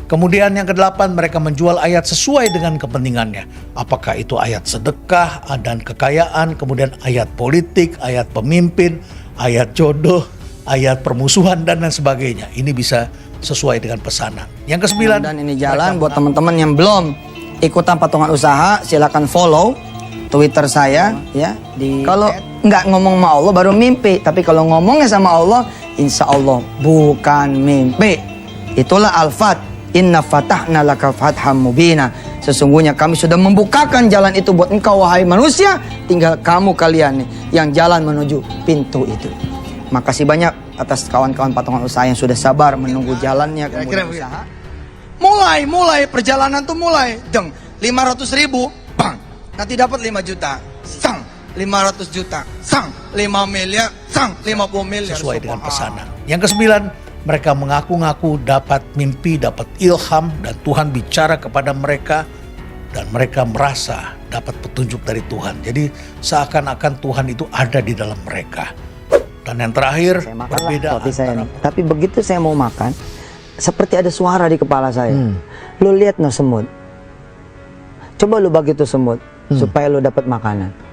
Kemudian yang kedelapan, mereka menjual ayat sesuai dengan kepentingannya. Apakah itu ayat sedekah dan kekayaan, kemudian ayat politik, ayat pemimpin, ayat jodoh, ayat permusuhan, dan lain sebagainya. Ini bisa sesuai dengan pesanan. Yang kesembilan, dan ini jalan buat teman-teman yang belum ikutan patungan usaha, silakan follow Twitter saya ya. Kalau nggak ngomong sama Allah baru mimpi, tapi kalau ngomongnya sama Allah, insya Allah bukan mimpi. Itulah Al-Fat. Inna fatahna laka fatham mubina. Sesungguhnya kami sudah membukakan jalan itu buat engkau wahai manusia. Tinggal kamu kalian nih yang jalan menuju pintu itu. Makasih banyak atas kawan-kawan patungan usaha yang sudah sabar menunggu jalannya kemudian usaha. Mulai perjalanan tuh mulai. Deng 500.000, bang. Nanti dapat 5 juta. Sang 500 juta. Sang 5 miliar. Sang 50 miliar. Sesuai dengan pesanan. Yang kesembilan, mereka mengaku-ngaku dapat mimpi, dapat ilham, dan Tuhan bicara kepada mereka, dan mereka merasa dapat petunjuk dari Tuhan. Jadi seakan-akan Tuhan itu ada di dalam mereka. Dan yang terakhir, berbeda roti saya nih. Tapi begitu saya mau makan, seperti ada suara di kepala saya. Lu lihat no semut. Coba lu bagi tuh semut supaya lu dapat makanan.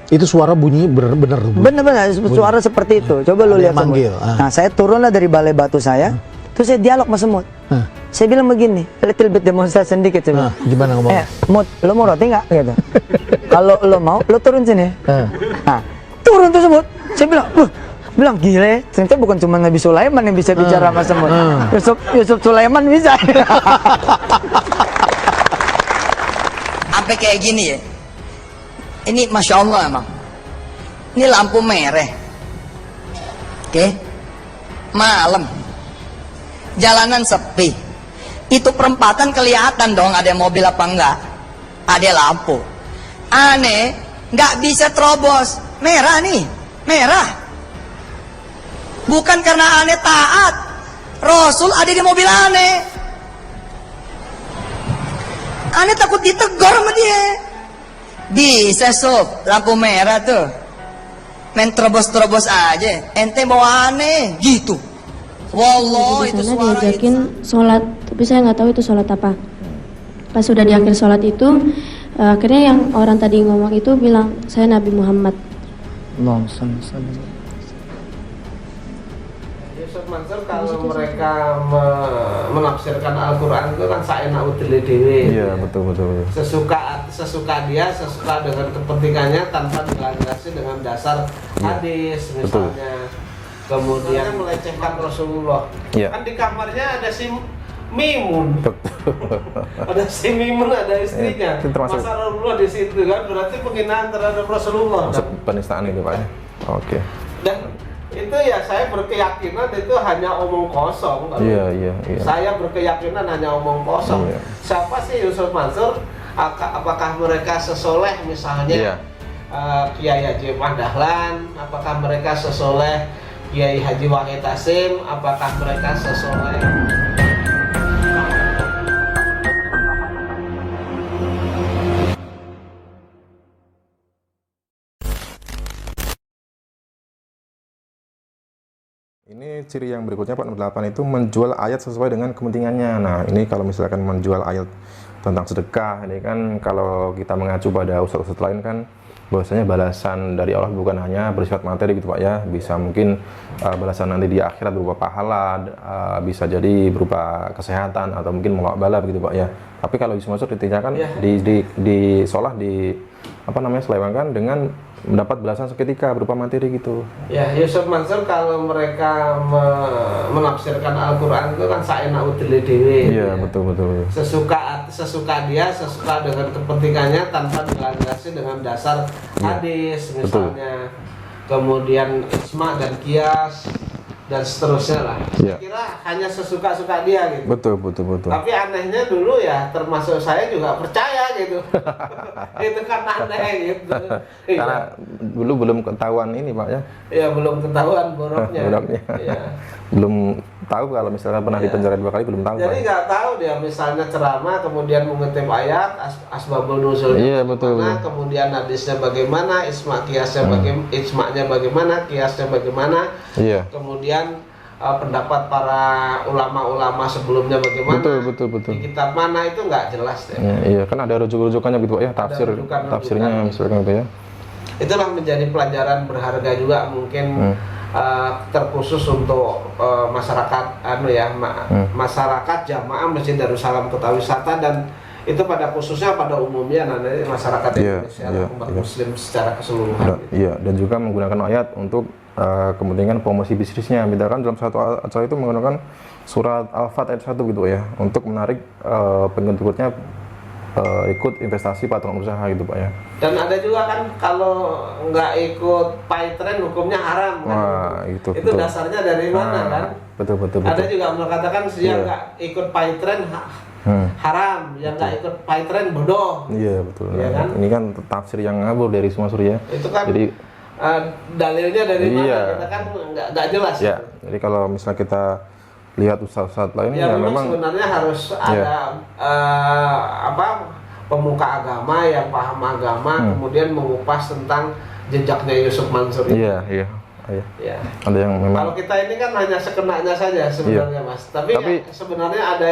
Itu suara bunyi benar-benar. Benar-benar suara seperti itu. Coba lu lihat semut. Nah, saya turunlah dari balai batu saya, terus saya dialog sama semut. Saya bilang begini, little bit demonstrasi sedikit coba. Gimana ngomong? Mut, lo mau roti nggak? Gitu. Kalau lo mau, lo turun sini. Nah, turun tuh semut. Saya bilang gile. Ternyata bukan cuma Nabi Sulaiman yang bisa bicara sama semut. Yusuf Sulaiman bisa. Sampai kayak gini ya. Ini Masya Allah emang. Ini lampu merah. Oke. Malam. Jalanan sepi. Itu perempatan kelihatan dong ada mobil apa enggak. Ada lampu. Aneh. Nggak bisa terobos. Merah nih. Merah. Bukan karena aneh taat. Rasul ada di mobil aneh. Aneh takut ditegur sama dia. Bisa sob, lampu merah tuh main terobos-terobos aja, ente bawa aneh gitu. Wallah itu suara diajakin sholat, tapi saya nggak tahu itu sholat apa. Pas sudah di akhir sholat itu, akhirnya yang orang tadi ngomong itu bilang saya Nabi Muhammad. Yusuf Mansur kalau mereka menafsirkan Al-Quran itu kan saena utile dewe. Iya, betul. Sesuka dia, sesuka dengan kepentingannya tanpa dilandasi dengan dasar hadis misalnya. Kemudian melecehkan Rasulullah. Iya. Kan di kamarnya ada si Mimun. Ada si Mimun, ada istrinya. Masa Rasulullah di situ kan berarti penghinaan terhadap Rasulullah. Penistaan itu Pak ya. Oke. Dan itu ya saya berkeyakinan itu hanya omong kosong. Iya. Saya berkeyakinan hanya omong kosong. Iya. Siapa sih Yusuf Mansur? Apakah mereka sesoleh misalnya Kiai Haji Dahlan? Apakah mereka sesoleh Kiai Haji Wahid Hasim? Apakah mereka sesoleh Ini ciri yang berikutnya Pak, nomor 8 itu menjual ayat sesuai dengan kepentingannya. Nah, ini kalau misalkan menjual ayat tentang sedekah, ini kan kalau kita mengacu pada ustadz-ustadz lain kan bahwasanya balasan dari Allah bukan hanya bersifat materi gitu Pak ya, bisa mungkin balasan nanti di akhirat berupa pahala, bisa jadi berupa kesehatan atau mungkin melak-bala begitu Pak ya. Tapi kalau Yusuf Mansur ditinjakan di sholah selewengkan dengan mendapat balasan seketika berupa materi gitu. Ya, Yusuf Mansur kalau mereka menafsirkan Al-Quran itu kan saena utile dewe. Iya, betul. Sesuka dia, sesuka dengan kepentingannya tanpa dilandasi dengan dasar hadis misalnya. Kemudian isma dan kias dan seterusnya lah. Saya kira hanya sesuka-suka dia gitu. Betul. Tapi anehnya dulu ya, termasuk saya juga percaya gitu. Itu kan aneh gitu. Karena dulu belum ketahuan ini Pak ya. Ya belum ketahuan boroknya. Ya. Belum tahu kalau misalnya pernah dipenjara 2 kali, belum tahu. Jadi nggak tahu dia misalnya ceramah kemudian mengutip ayat asbabul nuzulnya bagaimana, kemudian hadisnya bagaimana, isma kiasnya ismanya bagaimana, kiasnya bagaimana. Iya. Kemudian pendapat para ulama-ulama sebelumnya bagaimana, Betul. di kitab mana itu nggak jelas deh. Iya, kan ada rujukannya gitu Pak ya, rujukan-rujukan tafsirnya misalkan gitu ya. Itulah menjadi pelajaran berharga juga mungkin terkhusus untuk masyarakat masyarakat jamaah Masjid Darussalam Kota Wisata, dan itu pada khususnya pada umumnya nanti masyarakat Indonesia, umat Muslim secara keseluruhan. Iya, dan juga menggunakan ayat untuk kepentingan promosi bisnisnya. Misalkan dalam satu acara itu menggunakan surat Al-Fat ayat 1 gitu ya, untuk menarik pengikutnya ikut investasi patungan usaha gitu Pak ya. Dan ada juga kan kalau nggak ikut paytrend hukumnya haram kan. Wah, itu betul. Dasarnya dari mana kan? Betul. Ada juga mengatakan yang nggak ikut paytrend haram, yang nggak ikut paytrend bodoh. Iya betul. Iya kan? Ini kan tafsir yang ngabur dari semua surya. Itu kan jadi dalilnya dari mana? Kita kan nggak jelas. Ya. Jadi kalau misalnya kita lihat ustadz lain ya memang sebenarnya harus ada pemuka agama yang paham agama, kemudian mengupas tentang jejaknya Yusuf Mansur ini. Iya. Ada yang memang. Kalau kita ini kan hanya sekenanya saja sebenarnya Mas. Tapi ya, sebenarnya ada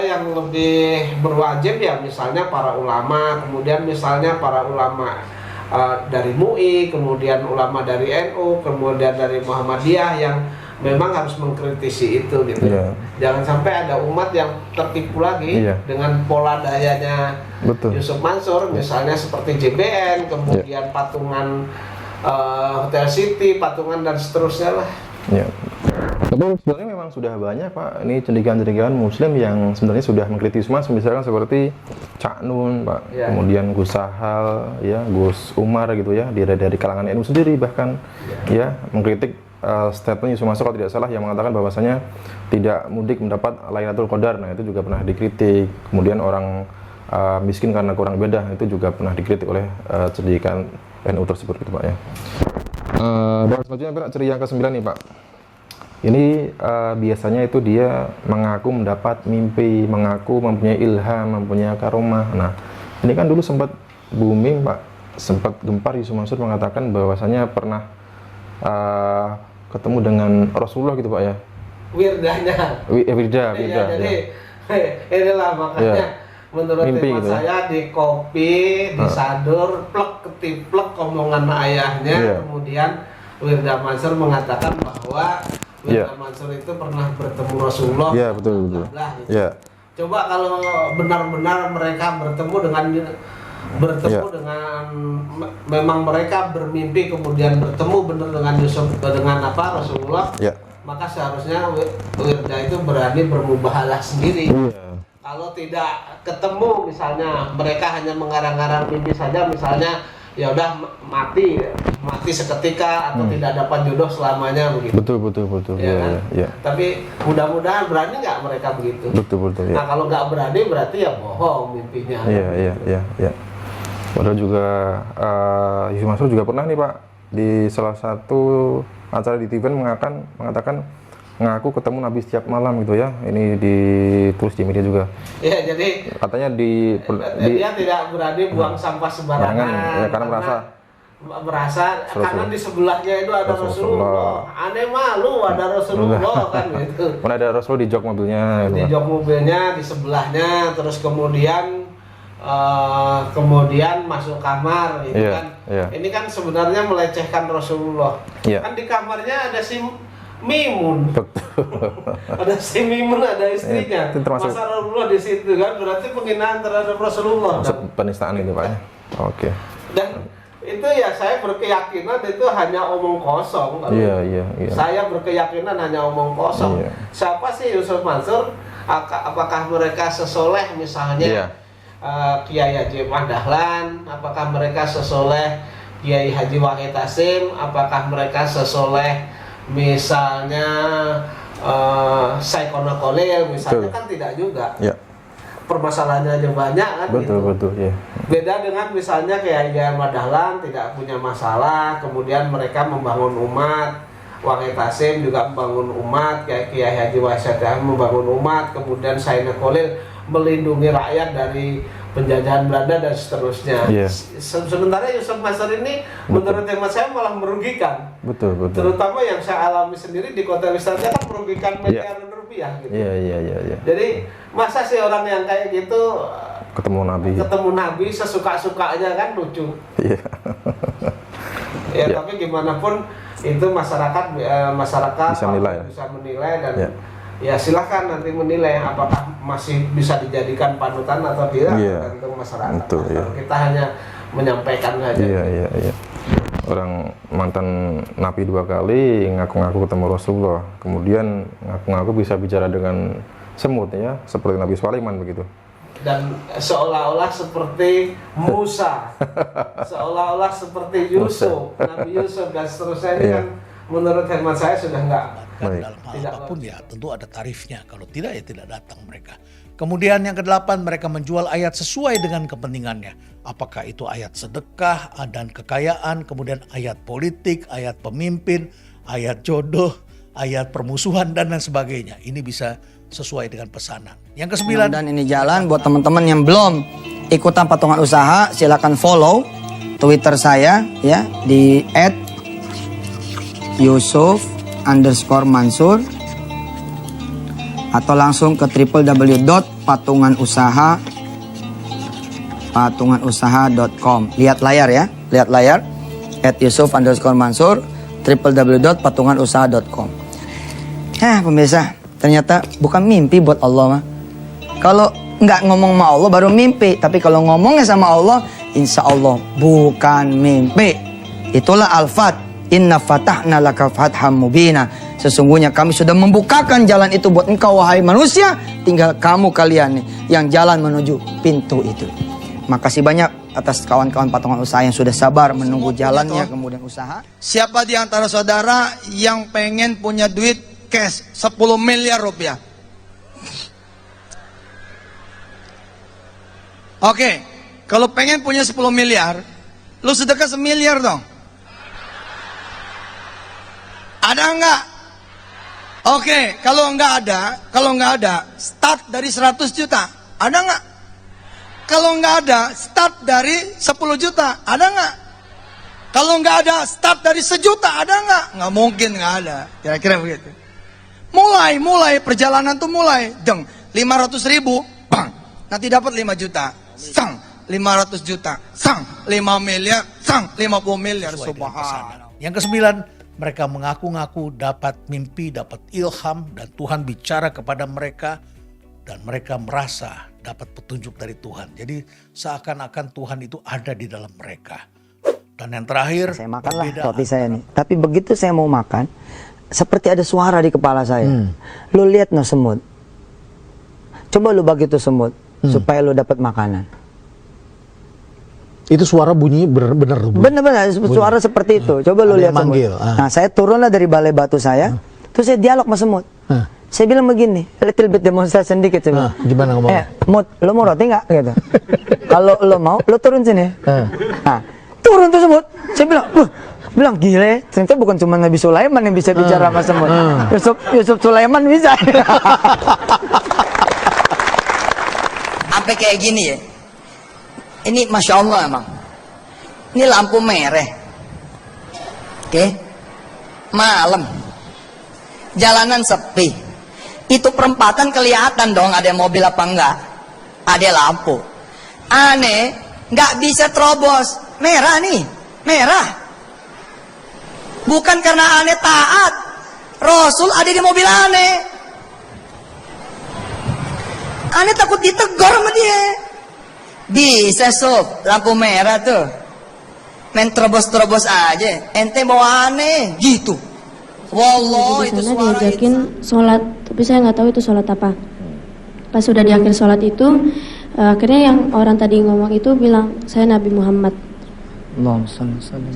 yang lebih berwajib ya, misalnya para ulama, kemudian misalnya para ulama dari MUI, kemudian ulama dari NU, kemudian dari Muhammadiyah yang memang harus mengkritisi itu gitu. Jangan sampai ada umat yang tertipu lagi dengan pola dayanya Yusuf Mansur, misalnya seperti JBN, kemudian patungan Hotel City, patungan dan seterusnya lah. Tapi sebenarnya memang sudah banyak Pak, ini cendekiawan-cendekiawan Muslim yang sebenarnya sudah mengkritis Mas, misalkan seperti Cak Nun Pak, kemudian Gus Sahal, ya Gus Umar gitu ya, dari kalangan NU sendiri bahkan ya mengkritik statement Yusuf Mansur kalau tidak salah yang mengatakan bahwasanya tidak mudik mendapat Lailatul Qadar. Nah itu juga pernah dikritik. Kemudian orang miskin karena kurang ibadah itu juga pernah dikritik oleh cendekiawan NU tersebut gitu Pak ya. Dan selanjutnya Pak, ciri yang ke-9 nih Pak. Ini biasanya itu dia mengaku mendapat mimpi, mengaku mempunyai ilham, mempunyai karomah. Nah ini kan dulu sempat booming Pak, sempat gempar Yusuf Mansur mengatakan bahwasanya pernah ketemu dengan Rasulullah gitu Pak ya. Wirdanya. Wirda. Jadi inilah makanya menurut mimpi teman gitu saya di kopi, disadur, plek ketiplek omongan ayahnya, kemudian Wirda Mansur mengatakan bahwa Wirda Mansur itu pernah bertemu Rasulullah. Iya betul. Gitu. Coba kalau benar-benar mereka bertemu dengan memang mereka bermimpi kemudian bertemu benar dengan Rasulullah, maka seharusnya Wirda itu berani bermubahalah sendiri. Kalau tidak ketemu, misalnya mereka hanya mengarang-arang mimpi saja, misalnya ya udah mati seketika atau tidak dapat jodoh selamanya begitu. Betul. Ya, kan? Tapi mudah-mudahan berani nggak mereka begitu. Betul. Nah kalau nggak berani berarti ya bohong mimpinya. Iya. Padahal juga Yusuf Mansur juga pernah nih Pak di salah satu acara di TV mengatakan ngaku ketemu Nabi setiap malam gitu ya. Ini ditulis di media juga. Iya, jadi katanya dia tidak berani buang sampah sembarangan ya, karena merasa karena di sebelahnya itu ada Rasulullah. Aneh malu ada Rasulullah kan gitu. Mana ada Rasul di jok mobilnya. Di jok mobilnya, di sebelahnya, terus kemudian masuk kamar gitu kan. Ini kan sebenarnya melecehkan Rasulullah. Kan di kamarnya ada si Mimun. Ada si Mimun, ada istrinya. Masa Rasulullah di situ kan berarti penghinaan terhadap Rasulullah. Penistaan itu Pak. Oke. Dan itu ya saya berkeyakinan itu hanya omong kosong. Iya. Saya berkeyakinan hanya omong kosong. Siapa sih Yusuf Mansur? Apakah mereka sesoleh misalnya Kiai Haji Ahmad Dahlan? Apakah mereka sesoleh Kiai Haji Wahid Hasim? Apakah mereka sesoleh misalnya Syekhona Khalil misalnya? Kan tidak juga. Permasalahannya aja banyak kan. Betul. Beda dengan misalnya Kiai Haji Ahmad Dahlan tidak punya masalah, kemudian mereka membangun umat. Wahid Hasim juga membangun umat, Kiai Haji Wahid Hasim membangun umat, kemudian Syekhona Khalil melindungi rakyat dari penjajahan Belanda dan seterusnya. Iya. Sementara Yusuf Mansur ini menurut hemat saya malah merugikan. Betul. Terutama yang saya alami sendiri di kota wisata kan merugikan miliaran rupiah gitu. Iya. Jadi masa sih orang yang kayak gitu Ketemu Nabi sesuka-sukanya kan lucu. Iya. Ya tapi gimana pun itu masyarakat bisa menilai dan ya silahkan nanti menilai apakah masih bisa dijadikan panutan atau tidak tergantung masyarakat. Betul, Kita hanya menyampaikan saja. Iya. Orang mantan napi 2 kali ngaku-ngaku ketemu Rasulullah, kemudian ngaku-ngaku bisa bicara dengan semut ya, seperti Nabi Sulaiman begitu. Dan seolah-olah seperti Musa, seolah-olah seperti Yusuf, Nabi Yusuf dan seterusnya ini kan menurut hemat saya sudah enggak. Dalam hal apapun ya tentu ada tarifnya, kalau tidak ya tidak datang mereka. Kemudian yang ke-8, mereka menjual ayat sesuai dengan kepentingannya. Apakah itu ayat sedekah dan kekayaan, kemudian ayat politik, ayat pemimpin, ayat jodoh, ayat permusuhan dan lain sebagainya. Ini bisa sesuai dengan pesanan. Yang ke-9, dan ini jalan buat teman-teman yang belum ikutan patungan usaha, silakan follow Twitter saya ya di @yusuf_mansur atau langsung ke www.patunganusaha.com. Lihat layar ya, lihat layar @yusuf_mansur www.patunganusaha.com. Pemirsa, ternyata bukan mimpi buat Allah mah. Kalau nggak ngomong sama Allah baru mimpi, tapi kalau ngomongnya sama Allah, insya Allah bukan mimpi. Itulah Al-Fat. Inna fatahna laka fatham mubina. Sesungguhnya kami sudah membukakan jalan itu buat engkau wahai manusia. Tinggal kamu kalian nih yang jalan menuju pintu itu. Makasih banyak atas kawan-kawan patungan usaha yang sudah sabar menunggu jalannya kemudian usaha. Siapa di antara saudara yang pengen punya duit cash 10 miliar rupiah? Oke, kalau pengen punya 10 miliar, lu sedekah 1 miliar dong. Ada enggak? Oke, kalau enggak ada, start dari 100 juta. Ada enggak? Kalau enggak ada, start dari 10 juta. Ada enggak? Kalau enggak ada, start dari 1 juta. Ada enggak? Enggak mungkin enggak ada. Kira-kira begitu. Mulai perjalanan tuh mulai. 500 ribu, bang. Nanti dapat 5 juta. Sang, 500 juta. Sang, 5 miliar. Sang, 50 miliar. Subhanallah. Yang ke-9, mereka mengaku-ngaku dapat mimpi, dapat ilham, dan Tuhan bicara kepada mereka, dan mereka merasa dapat petunjuk dari Tuhan. Jadi seakan-akan Tuhan itu ada di dalam mereka. Dan yang terakhir, saya makanlah roti saya nih. Tapi begitu saya mau makan, seperti ada suara di kepala saya. Lu lihat no semut. Coba lu bagi tuh semut supaya lu dapat makanan. Itu suara bunyi benar-benar. Benar-benar suara seperti itu. Coba lu lihat semut. Nah, saya turunlah dari balai batu saya, terus saya dialog sama semut. Saya bilang begini, little bit demonstration dikit coba. Gimana ngomongnya? Mut, lo mau roti nggak? Gitu. Kalau lo mau, lo turun sini. Nah, turun tuh semut. Saya bilang gile. Ternyata bukan cuma Nabi Sulaiman yang bisa bicara sama semut. Yusuf Sulaiman bisa. Sampai kayak gini ya. Ini Masya Allah emang. Ini lampu merah. Oke. Malam. Jalanan sepi. Itu perempatan kelihatan dong ada mobil apa enggak. Ada lampu. Aneh. Nggak bisa terobos. Merah nih. Merah. Bukan karena aneh taat. Rasul ada di mobil aneh. Aneh takut ditegur sama dia. Bisa sob, lampu merah tuh. Main terobos-terobos aja. Ente bawa aneh, gitu. Wallah itu suara diajakin sholat, tapi saya nggak tahu itu sholat apa. Pas sudah di akhir sholat itu, akhirnya yang orang tadi ngomong itu bilang, saya Nabi Muhammad. Allahumma shalli alaihi wasallam.